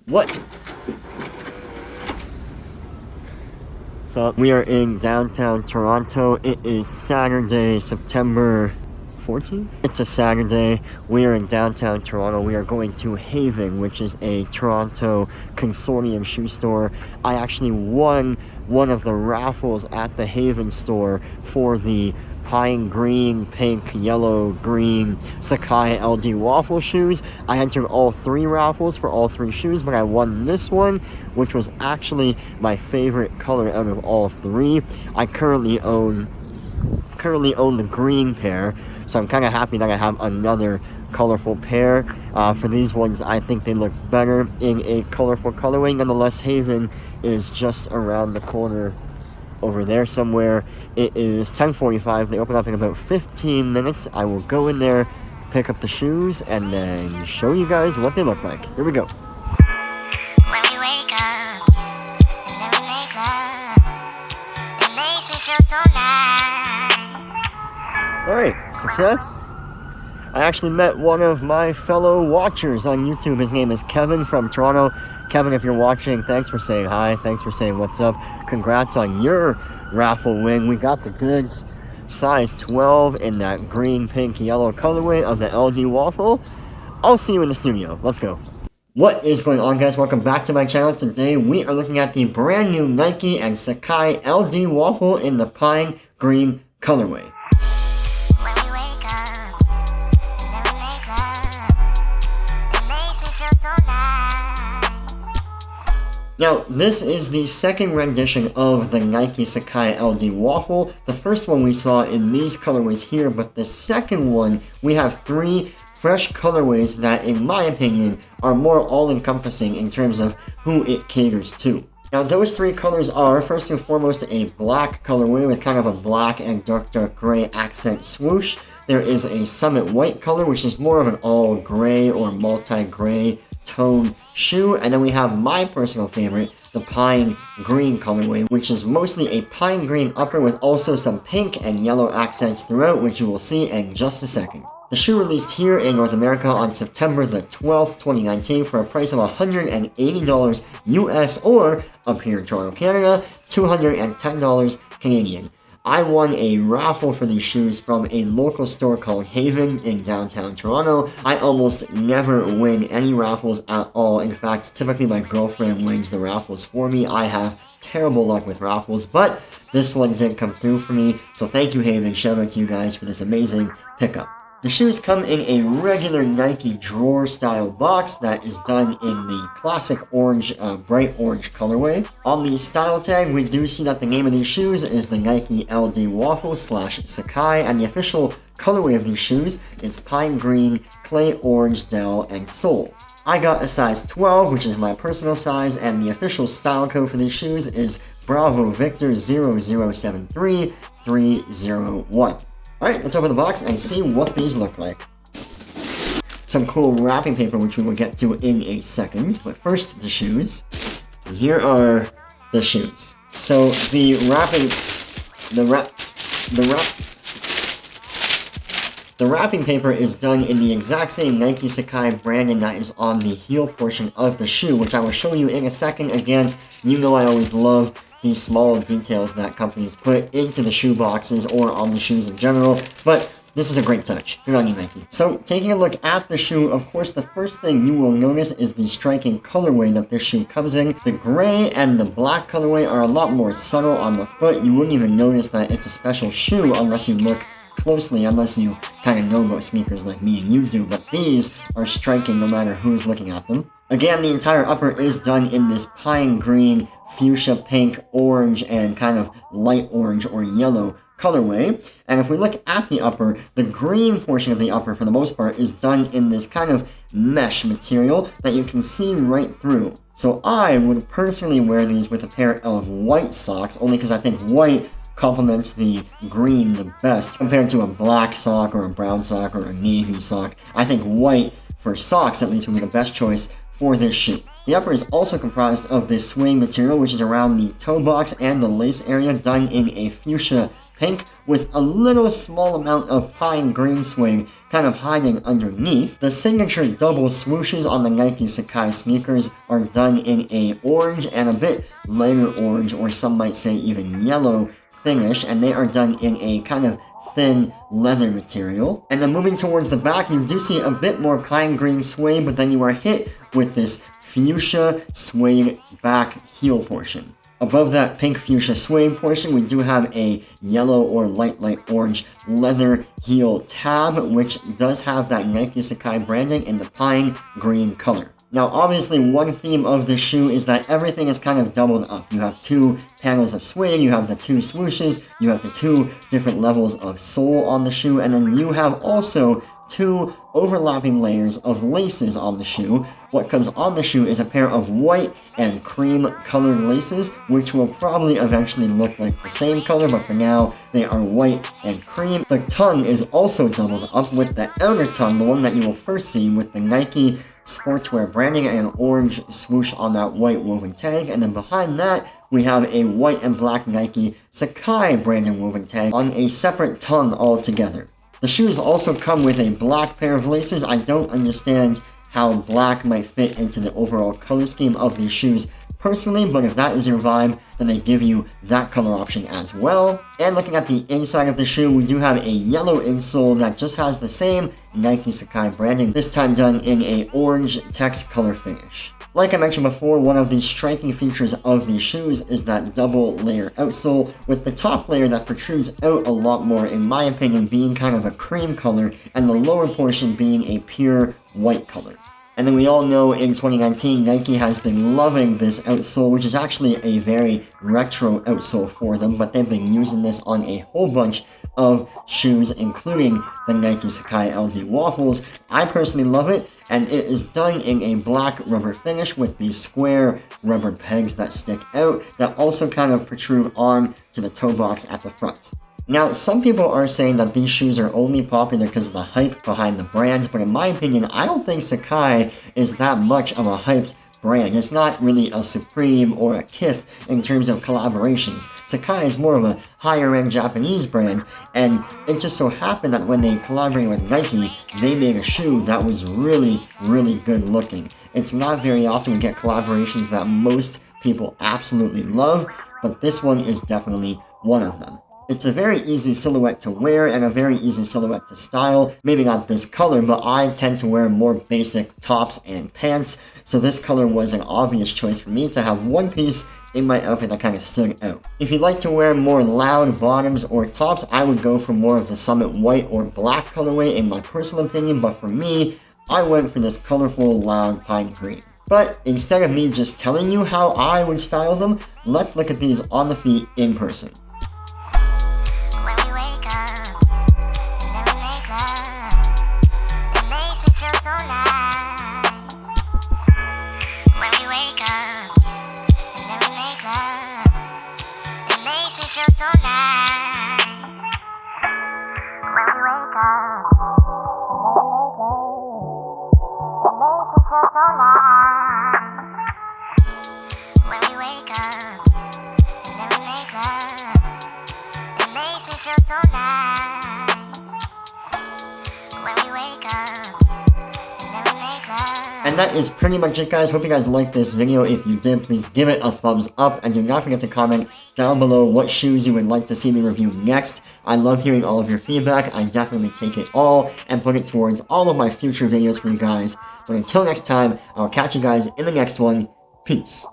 What? So we are in downtown Toronto. It is Saturday, September 14th? It's a Saturday. We are in downtown Toronto. We are going to Haven, which is a Toronto consortium shoe store. I actually won one of the raffles at the Haven store for the pine green, pink, yellow, green Sacai LDWaffle shoes. I entered all 3 raffles for all 3 shoes, but I won this one, which was actually my favorite color out of all 3. I currently own the green pair, so I'm kind of happy that I have another colorful pair. For these ones, I think they look better in a colorful colorway. Nonetheless, Haven is just around the corner over there somewhere. It is 10:45. They open up in about 15 minutes. I will go in there, pick up the shoes, and then show you guys what they look like. Here we go. When we wake up, and then we make love, it makes me feel so nice. Alright, success. I actually met one of my fellow watchers on YouTube. His name is Kevin from Toronto. Kevin, if you're watching, thanks for saying hi. Thanks for saying what's up. Congrats on your raffle win. We got the goods. Size 12 in that green, pink, yellow colorway of the LD Waffle. I'll see you in the studio. Let's go. What is going on, guys? Welcome back to my channel. Today we are looking at the brand new Nike and Sacai LD Waffle in the pine green colorway. When we wake up, and then we make love, it makes me feel so nice. Now, this is the second rendition of the Nike Sacai LD Waffle. The first one we saw in these colorways here, but the second one, we have 3 fresh colorways that, in my opinion, are more all-encompassing in terms of who it caters to. Now, those 3 colors are, first and foremost, a black colorway with kind of a black and dark gray accent swoosh. There is a Summit White color, which is more of an all-gray or multi-gray tone shoe. And then we have my personal favorite, the Pine Green colorway, which is mostly a pine green upper with also some pink and yellow accents throughout, which you will see in just a second. The shoe released here in North America on September the 12th, 2019 for a price of $180 US, or up here in Toronto, Canada, $210 Canadian. I won a raffle for these shoes from a local store called Haven in downtown Toronto. I almost never win any raffles at all. In fact, typically my girlfriend wins the raffles for me. I have terrible luck with raffles, but this one did come through for me. So thank you, Haven. Shout out to you guys for this amazing pickup. The shoes come in a regular Nike drawer-style box that is done in the classic orange, bright orange colorway. On the style tag, we do see that the name of these shoes is the Nike LD Waffle / Sacai, and the official colorway of these shoes is pine green, clay orange, Dell, and sole. I got a size 12, which is my personal size, and the official style code for these shoes is Bravo Victor 0073301. Alright, let's open the box and see what these look like. Some cool wrapping paper, which we will get to in a second, but first the shoes. And here are the shoes. So the wrapping paper is done in the exact same Nike Sacai branding that is on the heel portion of the shoe, which I will show you in a second. Again, you know I always love these small details that companies put into the shoe boxes or on the shoes in general, but this is a great touch. Good on you, Nike. So, taking a look at the shoe, of course, the first thing you will notice is the striking colorway that this shoe comes in. The gray and the black colorway are a lot more subtle on the foot. You wouldn't even notice that it's a special shoe unless you look closely, unless you kind of know about sneakers like me and you do, but these are striking no matter who's looking at them. Again, the entire upper is done in this pine green, fuchsia, pink, orange, and kind of light orange or yellow colorway. And if we look at the upper, the green portion of the upper, for the most part, is done in this kind of mesh material that you can see right through. So I would personally wear these with a pair of white socks, only because I think white complements the green the best compared to a black sock or a brown sock or a navy sock. I think white, for socks at least, would be the best choice for this shoe. The upper is also comprised of this suede material, which is around the toe box and the lace area, done in a fuchsia pink with a little small amount of pine green swing kind of hiding underneath. The signature double swooshes on the Nike Sacai sneakers are done in a orange and a bit lighter orange, or some might say even yellow finish, and they are done in a kind of thin leather material. And then moving towards the back, you do see a bit more pine green suede, but then you are hit with this fuchsia suede back heel portion. Above that pink fuchsia suede portion, we do have a yellow or light orange leather heel tab, which does have that Nike Sacai branding in the pine green color. Now, obviously, one theme of this shoe is that everything is kind of doubled up. You have two panels of suede, you have the two swooshes, you have the two different levels of sole on the shoe, and then you have also two overlapping layers of laces on the shoe. What comes on the shoe is a pair of white and cream colored laces, which will probably eventually look like the same color, but for now, they are white and cream. The tongue is also doubled up, with the outer tongue, the one that you will first see with the Nike sportswear branding and orange swoosh on that white woven tag, and then behind that we have a white and black Nike Sacai branding woven tag on a separate tongue altogether. The shoes also come with a black pair of laces. I don't understand how black might fit into the overall color scheme of these shoes personally, but if that is your vibe, then they give you that color option as well. And looking at the inside of the shoe, we do have a yellow insole that just has the same Nike Sacai branding, this time done in a orange text color finish. Like I mentioned before, one of the striking features of these shoes is that double layer outsole, with the top layer that protrudes out a lot more, in my opinion, being kind of a cream color, and the lower portion being a pure white color. And then we all know in 2019, Nike has been loving this outsole, which is actually a very retro outsole for them, but they've been using this on a whole bunch of shoes, including the Nike Sacai LD Waffles. I personally love it, and it is done in a black rubber finish with these square rubber pegs that stick out, that also kind of protrude on to the toe box at the front. Now, some people are saying that these shoes are only popular because of the hype behind the brand, but in my opinion, I don't think Sacai is that much of a hyped brand. It's not really a Supreme or a Kith in terms of collaborations. Sacai is more of a higher-end Japanese brand, and it just so happened that when they collaborated with Nike, they made a shoe that was really, really good looking. It's not very often you get collaborations that most people absolutely love, but this one is definitely one of them. It's a very easy silhouette to wear and a very easy silhouette to style. Maybe not this color, but I tend to wear more basic tops and pants, so this color was an obvious choice for me to have one piece in my outfit that kind of stood out. If you'd like to wear more loud bottoms or tops, I would go for more of the Summit white or black colorway in my personal opinion, but for me, I went for this colorful, loud pine green. But instead of me just telling you how I would style them, let's look at these on the feet in person. And that is pretty much it, guys. Hope you guys liked this video. If you did, please give it a thumbs up, and do not forget to comment down below what shoes you would like to see me review next. I love hearing all of your feedback. I definitely take it all and put it towards all of my future videos for you guys. But until next time, I'll catch you guys in the next one. Peace.